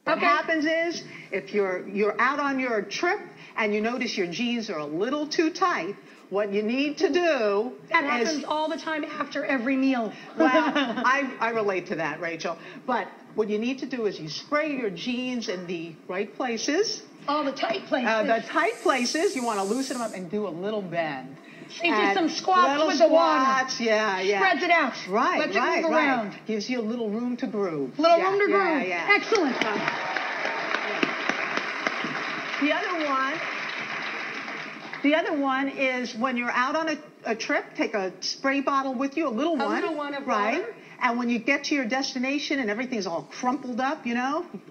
What happens is, if you're out on your trip and you notice your jeans are a little too tight, what you need to do That happens all the time after every meal. Well, I relate to that, Rachel. But what you need to do is you spray your jeans in the right places. All the tight places. The tight places, you want to loosen them up and do a little bend. So you do some squats with the water. Yeah. Spreads it out. Right, Lets it move around. Gives you a little room to groove. Room to groove. Yeah. Excellent. The other one is when you're out on a trip, take a spray bottle with you, a little one. A little one of right? water. And when you get to your destination and everything's all crumpled up,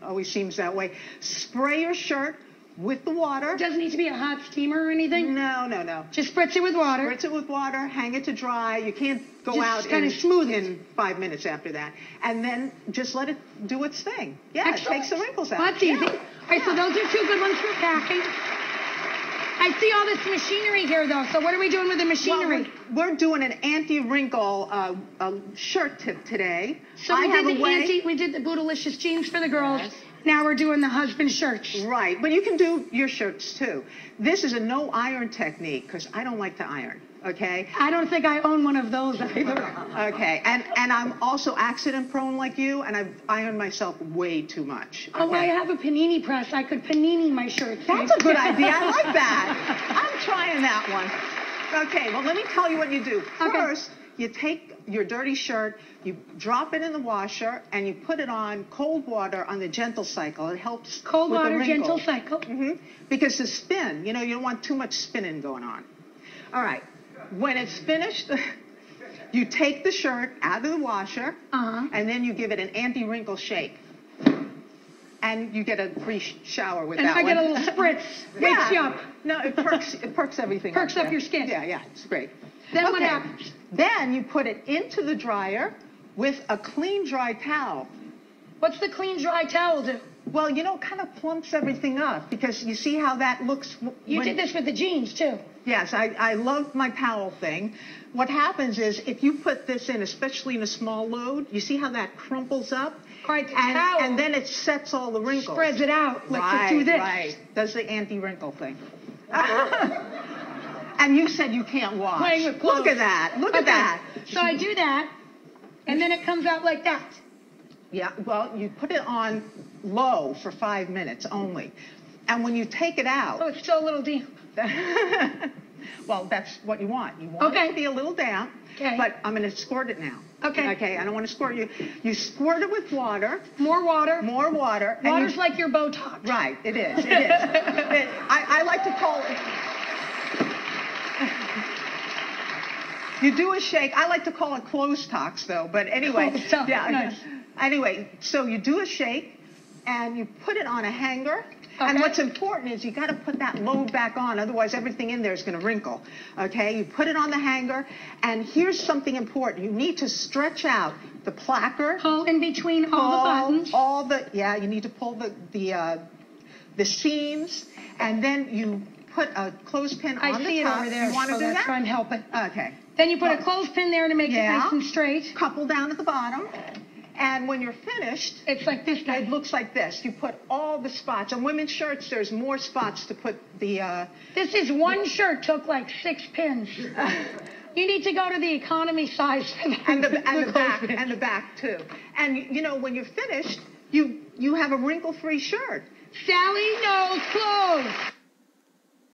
always seems that way, spray your shirt with the water. It doesn't need to be a hot steamer or anything? No. Just spritz it with water. Spritz it with water, hang it to dry. You can't go Just out kind of smooth it. in 5 minutes after that. And then just let it do its thing. Yeah, Excellent. It takes the wrinkles out. Well, that's easy. All right, so those are 2 good ones for packing. I see all this machinery here, though. So what are we doing with the machinery? Well, we're doing an anti-wrinkle shirt tip today. So we did the Bootylicious jeans for the girls. Yes. Now we're doing the husband shirts. Right, but you can do your shirts too. This is a no iron technique because I don't like to iron. Okay. I don't think I own one of those either. Okay, and I'm also accident prone like you, and I've ironed myself way too much. Okay? Oh, I have a panini press. I could panini my shirts. That's a good idea. I like that. I'm trying that one. Okay, well, let me tell you what you do. First, you take your dirty shirt, you drop it in the washer, and you put it on cold water on the gentle cycle. It helps cold with water, the wrinkle. gentle cycle. Because the spin, you don't want too much spinning going on. All right. When it's finished, you take the shirt out of the washer, and then you give it an anti-wrinkle shake. And you get a free shower with that one. And I get a little spritz. Wakes you up. No, it perks everything Perks up your skin. Yeah, it's great. Then what happens? Then you put it into the dryer with a clean, dry towel. What's the clean, dry towel do? Well, kind of plumps everything up because you see how that looks. You did this with the jeans, too. Yes, I love my towel thing. What happens is if you put this in, especially in a small load, you see how that crumples up? Right, the towel. And then it sets all the wrinkles. Spreads it out. Let's do this. Right. Does the anti-wrinkle thing. And you said you can't wash. Playing with clothes. Look at that. Look at that. So I do that, and then it comes out like that. Yeah, well, you put it on low for 5 minutes only. And when you take it out... Oh, it's still a little damp. Well, that's what you want. You want it to be a little damp, but I'm going to squirt it now. Okay, I don't want to squirt you. You squirt it with water. More water. More water. Water's like your Botox. Right, it is. I like to call it... You do a shake. I like to call it clothes tox, though. But anyway, nice. Anyway, so you do a shake, and you put it on a hanger. And what's important is you got to put that load back on, otherwise everything in there is going to wrinkle. Okay, you put it on the hanger, and here's something important: you need to stretch out the placard. Pull in between all the buttons. You need to pull the seams, and then you put a clothespin on the top. I see it over there. You want to do that? Try and help it. Okay. Then you put a clothespin there to make it nice and straight. Couple down at the bottom. And when you're finished, it's like this. It looks like this. You put all the spots. On women's shirts, there's more spots to put the... This is one shirt took like 6 pins. You need to go to the economy size for that. And the back, too. And, when you're finished, you have a wrinkle-free shirt. Sally knows clothes.